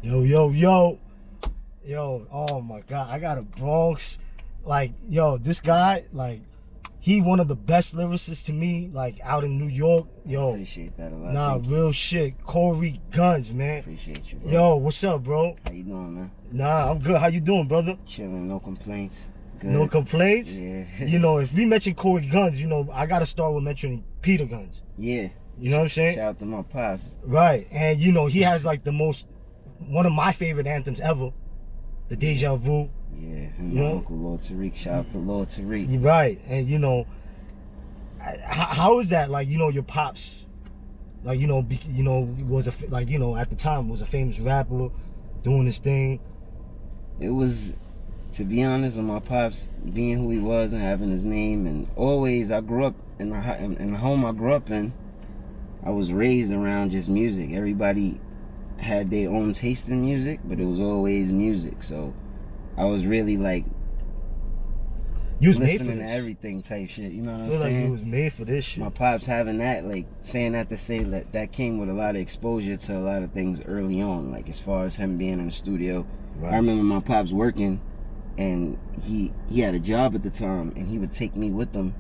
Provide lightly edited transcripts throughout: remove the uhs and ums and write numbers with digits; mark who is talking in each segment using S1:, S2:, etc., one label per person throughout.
S1: Yo. Yo, oh my God. I got a Bronx. Like, yo, this guy, like, he one of the best lyricists to me, like, out in New York. Yo.
S2: Appreciate that a lot.
S1: Nah, real shit. Cory Gunz, man.
S2: Appreciate you, bro.
S1: Yo, what's up, bro?
S2: How you doing, man?
S1: Nah, I'm good. How you doing, brother?
S2: Chilling, no complaints. Good.
S1: No complaints?
S2: Yeah.
S1: You know, if we mention Cory Gunz, you know, I got to start with mentioning Peter Gunz.
S2: Yeah.
S1: You know what I'm saying?
S2: Shout out to my pops.
S1: Right. And, you know, he has, like, one of my favorite anthems ever, the Deja Vu.
S2: Yeah, and my uncle Lord Tariq. Shout out to Lord Tariq.
S1: Right. And, you know, how is that, like, you know, your pops, like, you know, was like, you know, at the time was a famous rapper doing his thing?
S2: It was, to be honest, with my pops being who he was and having his name, and always I grew up in the home I grew up in. I was raised around just music. Everybody had their own taste in music, but it was always music. So I was really like listening to everything type shit. You know what I'm saying? I feel like
S1: you was made for this shit.
S2: My pops having that, like saying that to say that came with a lot of exposure to a lot of things early on. Like as far as him being in the studio. Right. I remember my pops working, and he had a job at the time, and he would take me with him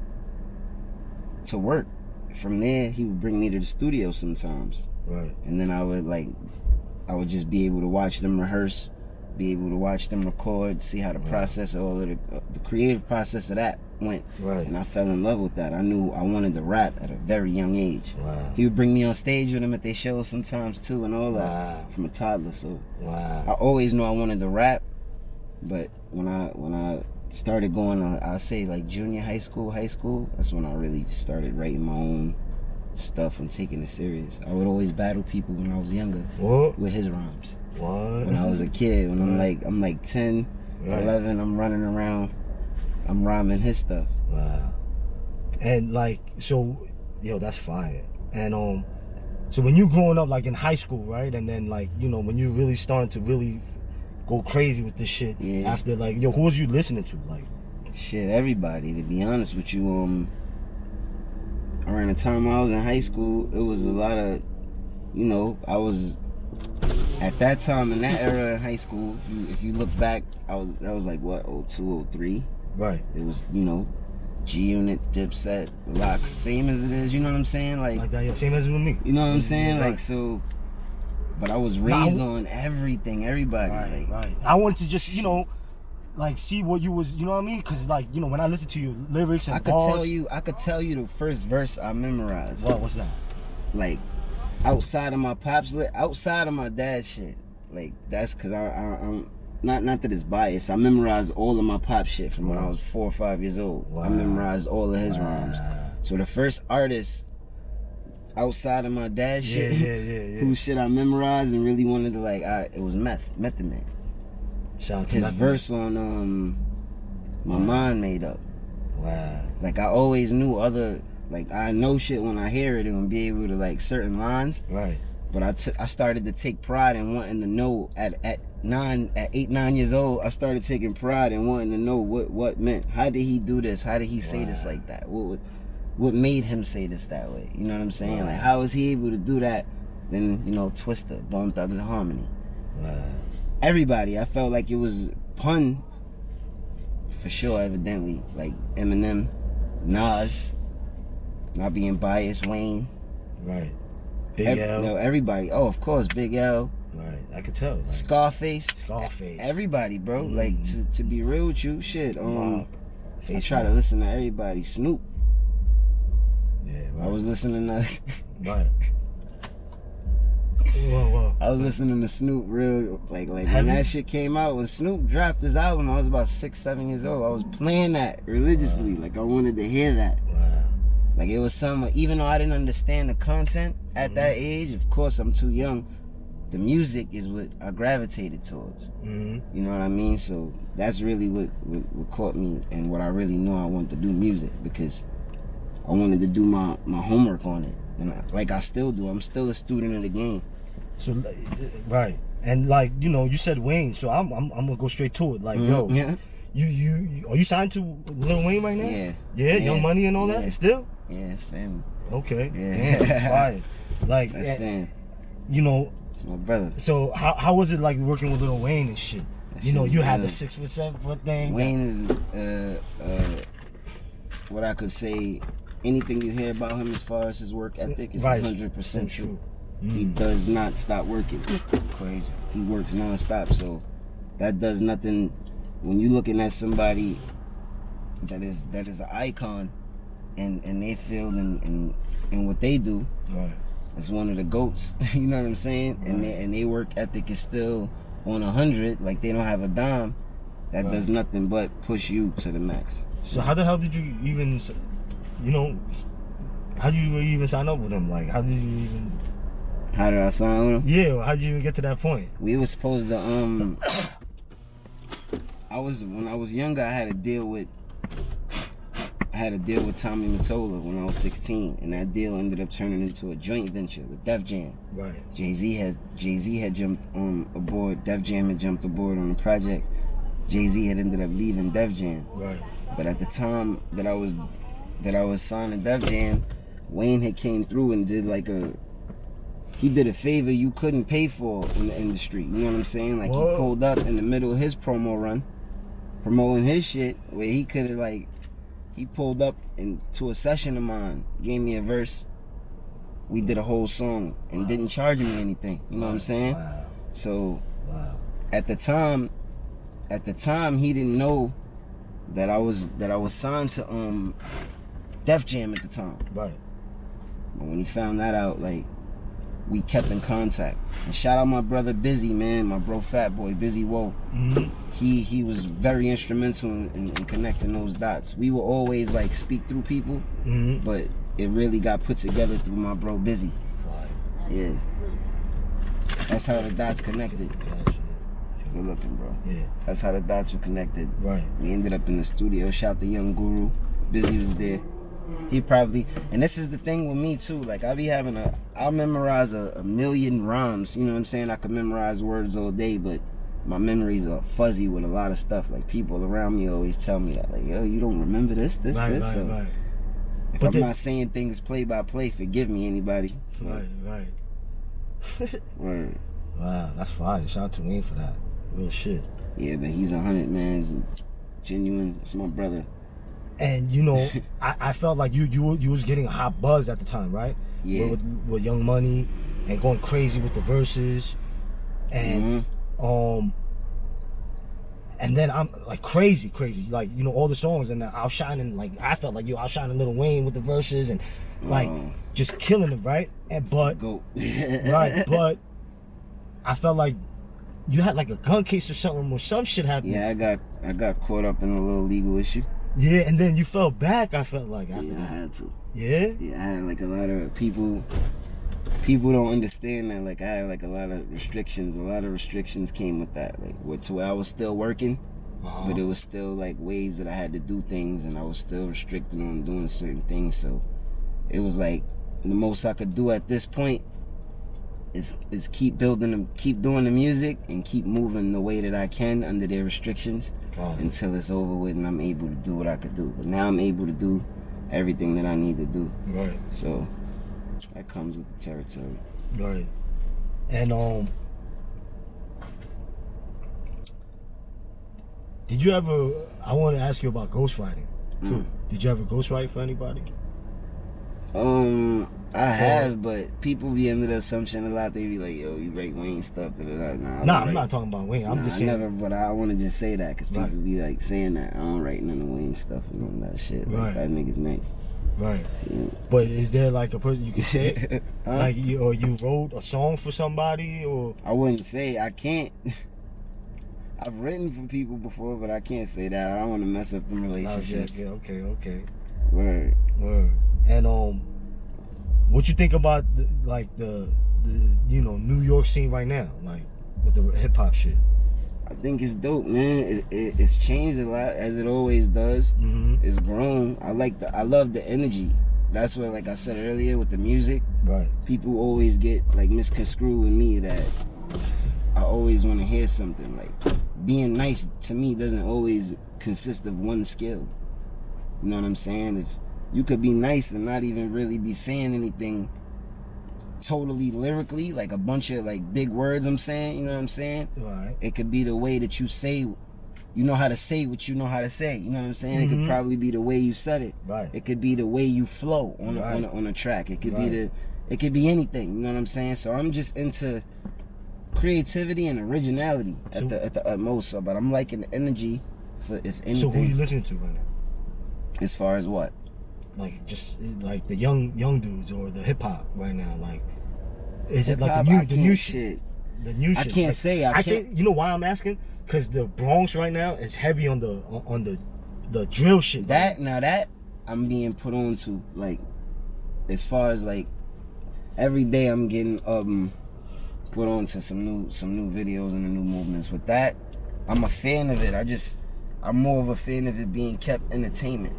S2: to work. From there, he would bring me to the studio sometimes.
S1: Right.
S2: And then I would just be able to watch them rehearse, be able to watch them record, see how the process, all of the creative process of that went.
S1: Right.
S2: And I fell in love with that. I knew I wanted to rap at a very young age.
S1: Wow.
S2: He would bring me on stage with him at their shows sometimes too, and all that from a toddler. So I always knew I wanted to rap, but when I started going, I'll say like junior high school, that's when I really started writing my own stuff and taking it serious. I would always battle people when I was younger with his rhymes. When I was a kid, when I'm like 10, 11, I'm running around, I'm rhyming his stuff.
S1: Wow. And like, so, yo, that's fire. And so when you growing up like in high school, right? And then like, you know, when you really starting to really go crazy with this shit, after like, yo, who was you listening to? Like,
S2: shit, everybody, to be honest with you. Around the time I was in high school, it was a lot of, you know, I was at that time in that era in high school. If you look back, that was like what, 02, 03.
S1: Right.
S2: It was, you know, G Unit, Dipset, Locks, same as it is. You know what I'm saying? Like
S1: that, yeah, same as with me.
S2: You know what I'm saying?
S1: Right.
S2: Like so. But I was raised on everything, everybody.
S1: Right. I wanted to just, you know, like see what you was, you know what I mean? Cause like, you know, when I listen to your lyrics and
S2: I could tell you the first verse I memorized.
S1: What's that?
S2: Like outside of my pops, outside of my dad's shit. Like that's cause I'm not that it's biased. I memorized all of my pop shit from when I was 4 or 5 years old. I memorized all of his rhymes. So the first artist outside of my dad's shit, whose shit I memorized and really wanted to like, it was Method Man.
S1: Shout out to
S2: his verse on My Mind Made Up.
S1: Wow.
S2: Like I always knew like I know shit when I hear it and be able to like certain lines.
S1: Right.
S2: But I started to take pride in wanting to know at 8, 9 years old. I started taking pride in wanting to know what meant. How did he do this? How did he say this like that? What made him say this that way? You know what I'm saying? Like how was he able to do that? Then, you know, Twister, Bone Thugs and Harmony. Everybody, I felt like it was pun for sure, evidently. Like Eminem, Nas, not being biased, Wayne.
S1: Right. Big L.
S2: No, everybody. Oh, of course, Big L.
S1: Right, I could tell. Like,
S2: Scarface. Everybody, bro. Like to be real with you, shit. I try to listen to everybody. Snoop.
S1: Yeah, right.
S2: I was listening to
S1: right. Whoa.
S2: I was listening to Snoop real like when that shit came out, when Snoop dropped his album, I was about 6, 7 years old. I was playing that religiously. Like I wanted to hear that. Like it was something, even though I didn't understand the content at that age, of course I'm too young, the music is what I gravitated towards. You know what I mean? So that's really what caught me and what I really knew I wanted to do, music, because I wanted to do my homework on it. And like I still do. I'm still a student of the game. So,
S1: right. And like, you know, you said Wayne, so I'm gonna go straight to it. Like, yo, you are you signed to Lil Wayne right now? Yeah, Young Money and all that? Still?
S2: Yeah, it's family.
S1: Okay.
S2: Yeah.
S1: Damn, fire. Like,
S2: that's family.
S1: You know,
S2: It's my brother.
S1: So how was it like working with Lil Wayne and shit? You know, you had the 6 foot 7 foot thing.
S2: Wayne is what I could say. Anything you hear about him as far as his work ethic is 100% true. He does not stop working.
S1: Crazy.
S2: He works non-stop. So that does nothing. When you're looking at somebody that is an icon, and they feel in what they do,
S1: right?
S2: It's one of the GOATs. You know what I'm saying? Right. And they work ethic is still on 100. Like they don't have a dime. That does nothing but push you to the max.
S1: So how the hell did you even, you know, how did you even sign up with him? Like how did you even?
S2: How did I sign with him?
S1: Yeah, how did you even get to that point?
S2: We were supposed to when I was younger, I had a deal with Tommy Mottola when I was 16, and that deal ended up turning into a joint venture with Def Jam.
S1: Right.
S2: Jay-Z had jumped aboard. Def Jam had jumped aboard on the project. Jay-Z had ended up leaving Def Jam.
S1: Right.
S2: But at the time that I was signing Def Jam, Wayne had came through and did he did a favor you couldn't pay for in the industry. You know what I'm saying? Like Whoa. He pulled up in the middle of his promo run, promoting his shit, where he could have he pulled up into a session of mine, gave me a verse. We did a whole song and didn't charge me anything. You know what I'm saying?
S1: Wow.
S2: So at the time he didn't know that I was signed to Def Jam at the time.
S1: Right.
S2: But when he found that out, we kept in contact. And shout out my brother Busy, man, my bro Fat Boy, Busy Woe.
S1: Mm-hmm.
S2: He was very instrumental in connecting those dots. We would always speak through people, but it really got put together through my bro Busy.
S1: Right.
S2: Yeah. That's how the dots connected. Good looking, bro.
S1: Yeah.
S2: That's how the dots were connected.
S1: Right.
S2: We ended up in the studio. Shout to Young Guru. Busy was there. He probably, and this is the thing with me too, I'll memorize a million rhymes, you know what I'm saying? I could memorize words all day, but my memories are fuzzy with a lot of stuff. People around me always tell me that, yo, you don't remember this.
S1: Right.
S2: If I'm not saying things play by play, forgive me, anybody.
S1: Right.
S2: Word.
S1: Wow, that's fire. Shout out to Wayne for that. Real shit.
S2: Yeah, but he's 100, man. He's genuine. It's my brother.
S1: And you know, I felt like you was getting a hot buzz at the time, right?
S2: Yeah.
S1: With Young Money and going crazy with the verses, and and then I'm crazy, all the songs and outshining. I felt like you outshining Lil Wayne with the verses and just killing it, right? And but right, but I felt like you had a gun case or something, or some shit happened.
S2: Yeah, I got caught up in a little legal issue.
S1: Yeah, and then you fell back, I felt like.
S2: I had to.
S1: Yeah?
S2: Yeah, I had a lot of people don't understand that. I had a lot of restrictions. A lot of restrictions came with that. To where I was still working, but it was still ways that I had to do things, and I was still restricted on doing certain things. So it was the most I could do at this point is keep doing the music and keep moving the way that I can under their restrictions. Until it's over with and I'm able to do what I could do. But now I'm able to do everything that I need to do.
S1: Right.
S2: So that comes with the territory.
S1: Right. And did you ever? I want to ask you about ghostwriting too. Did you ever ghostwrite for anybody?
S2: I have, but people be under the assumption a lot. They be like, "Yo, you write Wayne stuff."
S1: Nah, I'm not talking about Wayne. I'm just saying.
S2: Never, but I want to just say that because people be saying that I don't write none of Wayne stuff and all that shit. That nigga's nice.
S1: Right.
S2: Yeah.
S1: But is there a person you can say, huh? You wrote a song for somebody, or?
S2: I wouldn't say. I can't. I've written for people before, but I can't say that. I don't want to mess up the relationships.
S1: Yeah. Okay.
S2: Word.
S1: And what you think about the New York scene right now, with the hip hop shit?
S2: I think it's dope, man. It's changed a lot, as it always does. It's grown. I love the energy. That's what, I said earlier with the music.
S1: Right. People
S2: always get misconstrued with me that I always want to hear something. Being nice to me doesn't always consist of one skill. You know what I'm saying? If you could be nice and not even really be saying anything totally lyrically, like a bunch of like big words I'm saying, you know what I'm saying?
S1: Right.
S2: It could be the way that you say, you know how to say what you know how to say, you know what I'm saying? It could probably be the way you said it.
S1: Right.
S2: It could be the way you flow on a track. It could be it could be anything, you know what I'm saying? So I'm just into creativity and originality at the utmost. So, but I'm liking the energy for if anything.
S1: So who you listening to right now?
S2: As far as what?
S1: Like just like the young dudes or the hip hop right now. Like, is it
S2: Hip-hop,
S1: like the new shit? The new shit.
S2: I can't
S1: like,
S2: say.
S1: I say. You know why I'm asking? Because the Bronx right now is heavy on the drill shit.
S2: That now that I'm being put on to, like, as far as like every day I'm getting put on to some new videos and the new movements. With that, I'm a fan of it. I'm more of a fan of it being kept entertainment.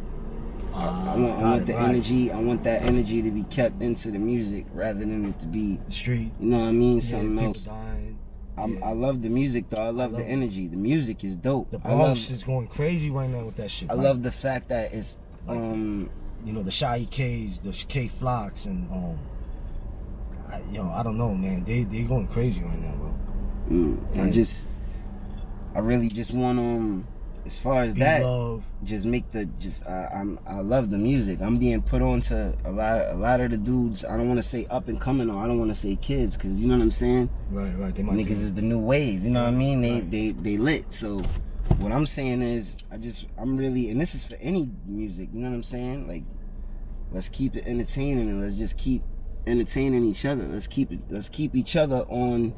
S2: I want the energy. I want that energy to be kept into the music rather than it to be
S1: street.
S2: You know what I mean? Something else.
S1: Dying.
S2: I love the music though. I love the energy. The music is dope.
S1: The Bronx is going crazy right now with that shit.
S2: I love the fact that it's
S1: like, you know, the Shy K's, the K Flocks, and I don't know, man. They going crazy right now, bro.
S2: I really just want as far as that,
S1: love.
S2: Just make I love the music. I'm being put on to a lot of the dudes. I don't want to say up and coming, or I don't want to say kids, because you know what I'm saying.
S1: Right. They might
S2: niggas is the new wave. You know what I mean? They lit. So what I'm saying is, I'm really, and this is for any music. You know what I'm saying? Like, let's keep it entertaining, and let's just keep entertaining each other. Let's keep each other on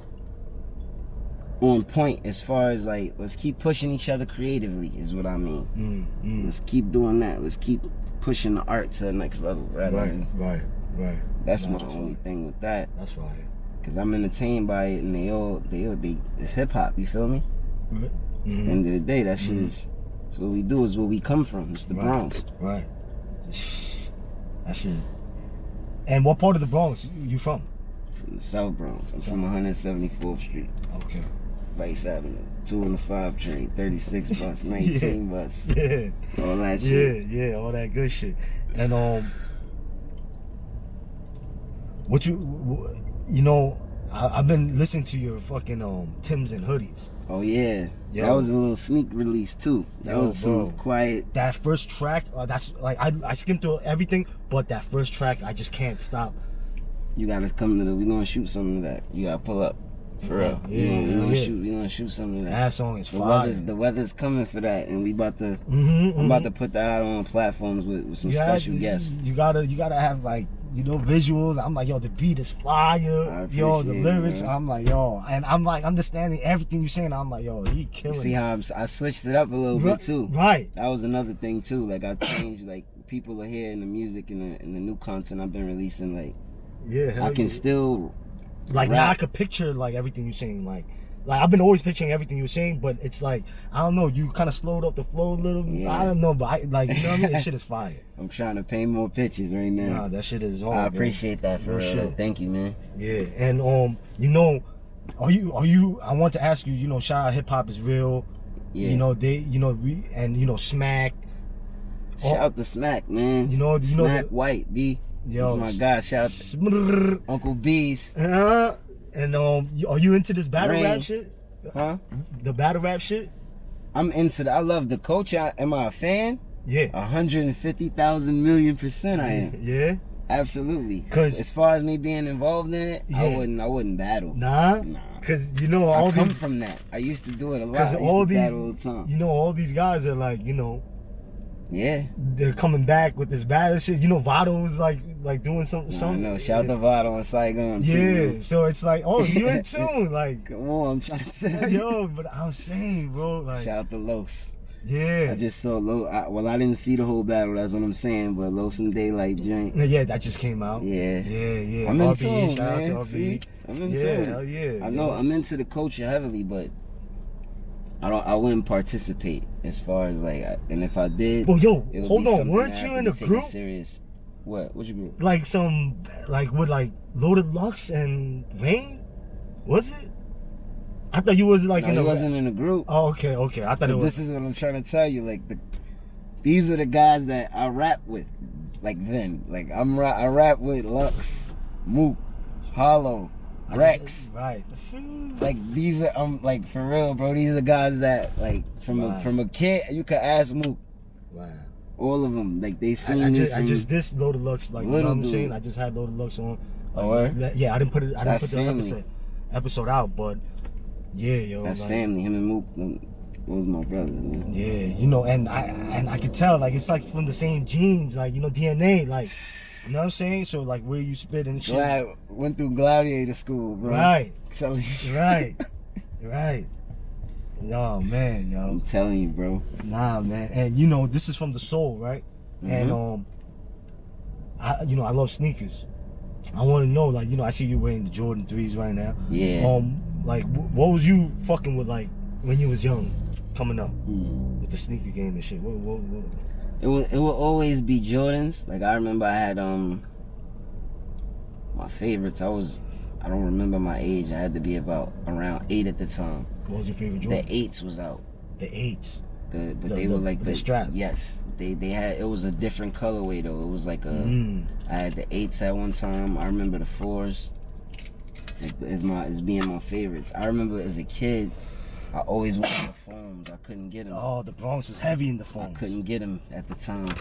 S2: point, as far as like, let's keep pushing each other creatively is what I mean. Let's keep doing that. Let's keep pushing the art to the next level
S1: right.
S2: That's my only thing with that.
S1: That's right.
S2: Cause I'm entertained by it, and they it's hip hop, you feel me? At the end of the day, that shit is, it's what we do, is where we come from. It's the Bronx.
S1: Right. That shit. And what part of the Bronx you from?
S2: From the South Bronx. I'm from 174th Street.
S1: Okay.
S2: Vice Avenue, 2 on the 5 train, 36 bus, 19 bus.
S1: Yeah.
S2: All that shit.
S1: Yeah, all that good shit. And what you know, I've been listening to your fucking Timbs and hoodies.
S2: Oh yeah. Yo. That was a little sneak release too. That was some quiet.
S1: That first track, that's like I skimmed through everything, but that first track I just can't stop.
S2: You gotta come to we gonna shoot something of that. You gotta pull up. For real. We gonna shoot something of that.
S1: That song is fire.
S2: The weather's coming for that, and we about to I'm about to put that out on platforms with some special guests.
S1: You gotta have, like, you know, visuals. I'm like, yo, the beat is fire. Yo, the lyrics. I'm like, yo, and I'm like understanding everything you're saying. I'm like, yo, he killing.
S2: See how I switched it up a little bit too.
S1: Right.
S2: That was another thing too. Like, I changed, like, people are hearing the music and the new content I've been releasing. Like, I can still.
S1: Like, now I could picture, like, everything you're saying. Like I've been always picturing everything you're saying, but it's like, I don't know, you kind of slowed up the flow a little. Yeah. I don't know, but you know what I mean? This shit is fire.
S2: I'm trying to paint more pictures right now.
S1: Nah, that shit is hard.
S2: I appreciate that for real. Shit. Thank you, man.
S1: Yeah, and you know, are you? I want to ask you. You know, shout out Hip Hop is Real. Yeah. You know Smack.
S2: Shout out to Smack, man. Smack White B. Yo, this is my guy. Shout out to Uncle B's.
S1: And are you into this battle rap shit?
S2: Huh?
S1: The battle rap shit?
S2: I'm into that. I love the culture. Am I a fan?
S1: Yeah.
S2: 150,000 million% I am.
S1: Yeah.
S2: Absolutely. Cause as far as me being involved in it, I wouldn't battle.
S1: Nah. Cause you know I
S2: come from that. I used to do it a lot. I used to battle all the time.
S1: You know, all these guys are like, you know.
S2: Yeah.
S1: They're coming back with this battle shit. You know, Vado's like doing something.
S2: I know. Shout out to Vado and Saigon too.
S1: Yeah. So it's like, oh, you in tune. Like,
S2: come on, I'm trying to say.
S1: Yo, but I'm saying, bro, like.
S2: Shout out to Los.
S1: Yeah.
S2: I just saw I didn't see the whole battle, that's what I'm saying, but Los and Daylight joint.
S1: Yeah, that just came out.
S2: Yeah.
S1: I'm
S2: in tune, man. See? I'm in tune.
S1: Hell yeah.
S2: I know I'm into the culture heavily, but I wouldn't participate as far as like, and if I did.
S1: Well, yo, hold on, weren't you in a group?
S2: Serious. What you group?
S1: Like with like Loaded Lux and Wayne, was it? I thought you was like
S2: he wasn't in a group.
S1: Oh, okay. I thought it was.
S2: This is what I'm trying to tell you. Like, these are the guys that I rap with. Like then, like I rap with Lux, Mook, Hollow, Rex.
S1: Right.
S2: Like these are like for real, bro. These are guys that like from a kid you could ask Mook.
S1: Wow.
S2: All of them, like they seen me.
S1: I just this Loaded Lux, like you know what I'm saying. I just had Loaded Lux on. Like, yeah, I didn't put it. I didn't put the episode out, but yeah, yo.
S2: That's like, family. Him and Mook, those my brothers, man.
S1: Yeah, you know, and I could tell, like it's like from the same genes, like you know, DNA, like you know what I'm saying. So like where you spit and shit.
S2: Went through gladiator school, bro.
S1: Right.
S2: So
S1: right. Right. Yo, man, yo.
S2: I'm telling you, bro.
S1: Nah, man. And you know, this is from the soul, right? And I love sneakers. I want to know, like, you know, I see you wearing the Jordan 3s right now.
S2: Yeah.
S1: Like, what was you fucking with, like, when you was young, coming up with the sneaker game and shit? What?
S2: It will always be Jordans. Like I remember I had my favorites. I don't remember my age. I had to be about around 8 at the time.
S1: What was your favorite Jordan?
S2: The 8s was out.
S1: The 8s.
S2: They were like the
S1: strap.
S2: Yes, they had. It was a different colorway though. It was like a. I had the 8s at one time. I remember the 4s. Like as being my favorites. I remember as a kid, I always wanted the foams. I couldn't get them.
S1: Oh, the Bronx was heavy in the foams.
S2: I couldn't get them at the time.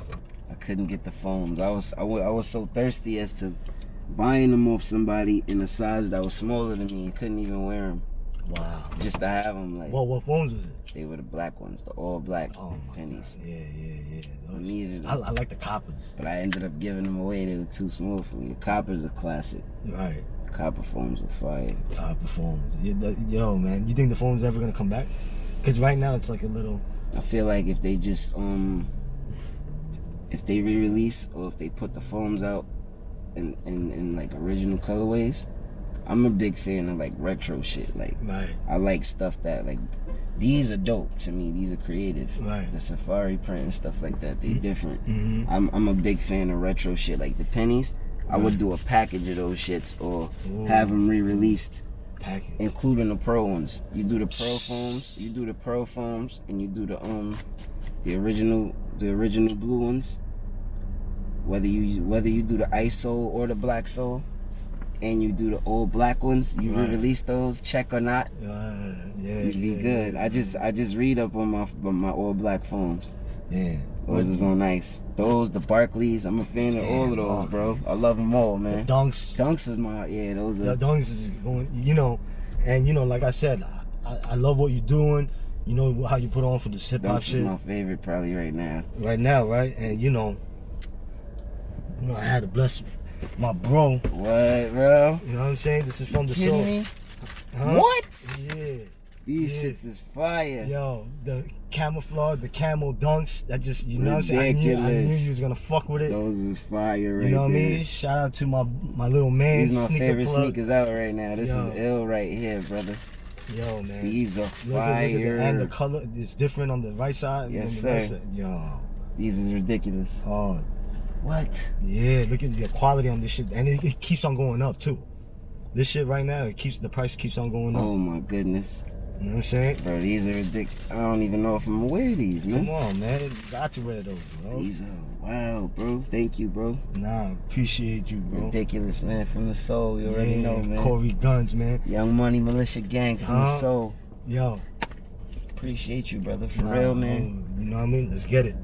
S2: I couldn't get the foams. I was so thirsty as to buying them off somebody in a size that was smaller than me and couldn't even wear them.
S1: Wow.
S2: Just to have them. Like.
S1: Well, what foams was it?
S2: They were the black ones, the all black pennies.
S1: God. Yeah.
S2: I needed them.
S1: I like the coppers.
S2: But I ended up giving them away. They were too small for me. The coppers are classic.
S1: Right.
S2: Copper foams are fire.
S1: Copper foams. Yo, man, you think the foams ever gonna come back? Because right now it's like a little.
S2: I feel like if they just if they re-release or if they put the foams out in like original colorways, I'm a big fan of like retro shit. Like I like stuff that like these are dope to me. These are creative.
S1: Right.
S2: The safari print and stuff like that, they different. I'm a big fan of retro shit. Like the pennies, I would do a package of those shits or have them re-released, including the pro ones. You do the pro foams, and you do the original blue ones. Whether you do the ice sole or the black sole, and you do the old black ones, you re-release those, check or not, you'd be good. I just read up on my all black foams.
S1: Yeah.
S2: Those is on ice. Those, the Barclays, I'm a fan of all of those, bro. I love them all, man.
S1: The Dunks.
S2: Dunks is those are.
S1: The Dunks is going, you know, and you know, like I said, I love what you're doing. You know how you put on for the hip hop shit.
S2: Dunks is my favorite probably right now.
S1: Right now, right? And you know, I had to bless my bro.
S2: What, bro?
S1: You know what I'm saying? This is from the
S2: kidding
S1: soul.
S2: Me?
S1: Huh?
S2: What?
S1: Yeah.
S2: These shits is fire.
S1: Yo, the camouflage, the camo dunks, that just, you know what I'm saying? I knew you was gonna fuck with it.
S2: Those is fire right there.
S1: You know what I mean? Shout out to my little man.
S2: These are my favorite
S1: plug.
S2: sneakers out right now. This is ill right here, brother.
S1: Yo, man.
S2: These are fire.
S1: And the color is different on the right side.
S2: Yes, sir.
S1: Yo.
S2: These is ridiculous.
S1: Hard.
S2: What?
S1: Yeah, look at the quality on this shit. And it keeps on going up, too. This shit right now, the price keeps on going up.
S2: Oh, my goodness.
S1: You know what I'm saying?
S2: Bro, these are ridiculous. I don't even know if I'm gonna wear these, man.
S1: Come on, man. You got to wear those, bro.
S2: These are wow, bro. Thank you, bro.
S1: Nah, appreciate you, bro.
S2: Ridiculous, man. From the soul. You already know, man.
S1: Cory Gunz, man.
S2: Young Money Militia Gang from the soul.
S1: Yo.
S2: Appreciate you, brother. For real, man.
S1: You know what I mean? Let's get it.